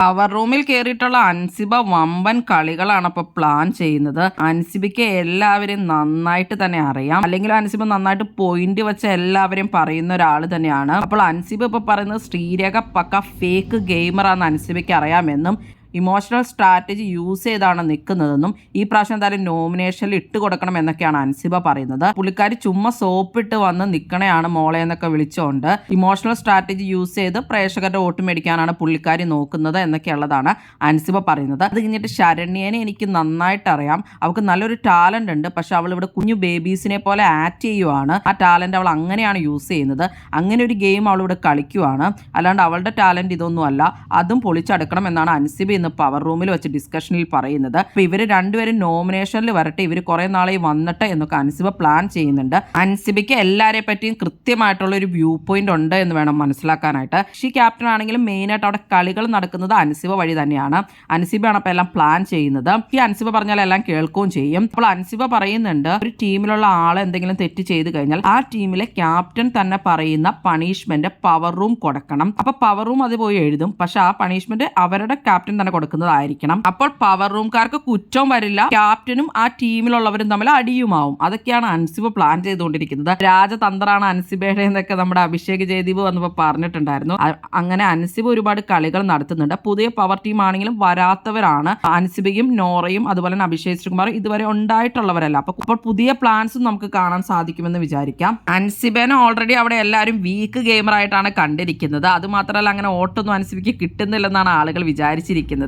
Power റൂമിൽ കയറിയിട്ടുള്ള അൻസിബ വമ്പൻ കളികളാണ് അപ്പോൾ പ്ലാൻ ചെയ്യുന്നത്. അൻസിബയ്ക്ക് എല്ലാവരെയും നന്നായിട്ട് തന്നെ അറിയാം, അല്ലെങ്കിൽ അൻസിബ നന്നായിട്ട് പോയിന്റ് വെച്ച എല്ലാവരെയും പറയുന്ന ഒരാൾ തന്നെയാണ്. അപ്പോൾ അൻസിബ ഇപ്പോൾ പറയുന്നത് ശ്രീരേഖ പക്ക ഫേക്ക് ഗെയിമറാണെന്ന് അൻസിബയ്ക്ക് അറിയാമെന്നും ഇമോഷണൽ സ്ട്രാറ്റജി യൂസ് ചെയ്താണ് നിൽക്കുന്നതെന്നും ഈ പ്രാവശ്യം എന്തായാലും നോമിനേഷനിൽ ഇട്ട് കൊടുക്കണം എന്നൊക്കെയാണ് അൻസിബ പറയുന്നത്. പുള്ളിക്കാരി ചുമ്മാ സോപ്പിട്ട് വന്ന് നിൽക്കണയാണ് മോളെ എന്നൊക്കെ വിളിച്ചുകൊണ്ട് ഇമോഷണൽ സ്ട്രാറ്റജി യൂസ് ചെയ്ത് പ്രേക്ഷകരുടെ വോട്ട് മേടിക്കാനാണ് പുള്ളിക്കാരി നോക്കുന്നത് എന്നൊക്കെയുള്ളതാണ് അൻസിബ പറയുന്നത്. അത് കഴിഞ്ഞിട്ട് ശരണ്യനെ എനിക്ക് നന്നായിട്ട് അറിയാം, അവൾക്ക് നല്ലൊരു ടാലന്റ് ഉണ്ട്, പക്ഷെ അവൾ ഇവിടെ കുഞ്ഞു ബേബീസിനെ പോലെ ആക്ട് ചെയ്യുവാണ്. ആ ടാലന്റ് അവൾ അങ്ങനെയാണ് യൂസ് ചെയ്യുന്നത്. അങ്ങനെ ഒരു ഗെയിം അവൾ ഇവിടെ കളിക്കുവാണ്, അല്ലാണ്ട് അവളുടെ ടാലന്റ് ഇതൊന്നും അല്ല. അതും പൊളിച്ചെടുക്കണം എന്നാണ് അൻസിബ ഇന്ന് പവർ റൂമിൽ വെച്ച് ഡിസ്കഷനിൽ പറയുന്നത്. അപ്പോൾ ഇവർ രണ്ടുപേരും നോമിനേഷനിൽ വരട്ടെ, ഇവർ കുറെ നാളെ വന്നിട്ട് എന്നൊക്കെ അൻസിബ പ്ലാൻ ചെയ്യുന്നുണ്ട്. അൻസിബയ്ക്ക് എല്ലാവരെ പറ്റിയും കൃത്യമായിട്ടുള്ള ഒരു വ്യൂ പോയിന്റ് ഉണ്ട് എന്ന് വേണം മനസ്സിലാക്കാനായിട്ട്. ഈ ക്യാപ്റ്റൻ ആണെങ്കിലും മെയിനായിട്ട് അവിടെ കളികൾ നടക്കുന്നത് അൻസിബ വഴി തന്നെയാണ്. അൻസിബയാണ് അപ്പോൾ എല്ലാം പ്ലാൻ ചെയ്യുന്നത്. ഈ അൻസിബ പറഞ്ഞാൽ എല്ലാം കേൾക്കുകയും ചെയ്യും. അപ്പോൾ അൻസിബ പറയുന്നുണ്ട്, ഒരു ടീമിലുള്ള ആൾ എന്തെങ്കിലും തെറ്റ് ചെയ്ത് കഴിഞ്ഞാൽ ആ ടീമിലെ ക്യാപ്റ്റൻ തന്നെ പറയുന്ന പണിഷ്മെന്റ് പവർ റൂം കൊടുക്കണം. അപ്പൊ പവർ റൂം അത് പോയി എഴുതും, പക്ഷെ ആ പണിഷ്മെന്റ് അവരുടെ ക്യാപ്റ്റൻ തന്നെ കൊടുക്കുന്നതായിരിക്കണം. അപ്പോൾ പവർ റൂംകാർക്ക് കുറ്റവും വരില്ല, ക്യാപ്റ്റനും ആ ടീമിലുള്ളവരും തമ്മിൽ അടിയുമാവും. അതൊക്കെയാണ് അൻസിബ പ്ലാൻ ചെയ്തുകൊണ്ടിരിക്കുന്നത്. രാജതന്ത്രമാണ് അൻസിബയുടെ എന്നൊക്കെ നമ്മുടെ അഭിഷേക് ജയദീപ് വന്നപ്പോൾ പറഞ്ഞിട്ടുണ്ടായിരുന്നു. അങ്ങനെ അൻസിബ ഒരുപാട് കളികൾ നടത്തുന്നുണ്ട്. പുതിയ പവർ ടീം ആണെങ്കിലും വരാത്തവരാണ് അൻസിബയും നോറയും അതുപോലെ തന്നെ അഭിഷേക് ശ്രീകുമാറും ഇതുവരെ ഉണ്ടായിട്ടുള്ളവരല്ല. അപ്പോൾ പുതിയ പ്ലാൻസും നമുക്ക് കാണാൻ സാധിക്കുമെന്ന് വിചാരിക്കാം. അൻസിബേനെ ഓൾറെഡി അവിടെ എല്ലാവരും വീക്ക് ഗെയിമർ ആയിട്ടാണ് കണ്ടിരിക്കുന്നത്. അത് മാത്രമല്ല അങ്ങനെ ഓട്ടൊന്നും അൻസിബയ്ക്ക് കിട്ടുന്നില്ലെന്നാണ് ആളുകൾ വിചാരിച്ചിരിക്കുന്നത്.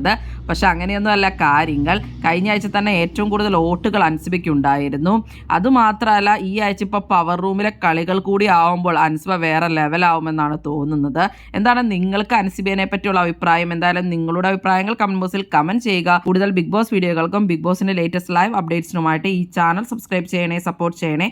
പക്ഷെ അങ്ങനെയൊന്നും അല്ല കാര്യങ്ങൾ. കഴിഞ്ഞ ആഴ്ച തന്നെ ഏറ്റവും കൂടുതൽ വോട്ടുകൾ അൻസിബയ്ക്ക് ഉണ്ടായിരുന്നു. അതുമാത്രമല്ല ഈ ആഴ്ച ഇപ്പോൾ പവർ റൂമിലെ കളികൾ കൂടി ആവുമ്പോൾ അൻസിബ വേറെ ലെവലാവുമെന്നാണ് തോന്നുന്നത്. എന്താണ് നിങ്ങൾക്ക് അൻസിബയെ പറ്റിയുള്ള അഭിപ്രായം? എന്തായാലും നിങ്ങളുടെ അഭിപ്രായങ്ങൾ കമന്റ് ബോക്സിൽ കമന്റ് ചെയ്യുക. കൂടുതൽ ബിഗ് ബോസ് വീഡിയോകൾക്കും ബിഗ് ബോസിന്റെ ലേറ്റസ്റ്റ് ലൈവ് അപ്ഡേറ്റ്സിനുമായിട്ട് ഈ ചാനൽ സബ്സ്ക്രൈബ് ചെയ്യണേ, സപ്പോർട്ട് ചെയ്യണേ.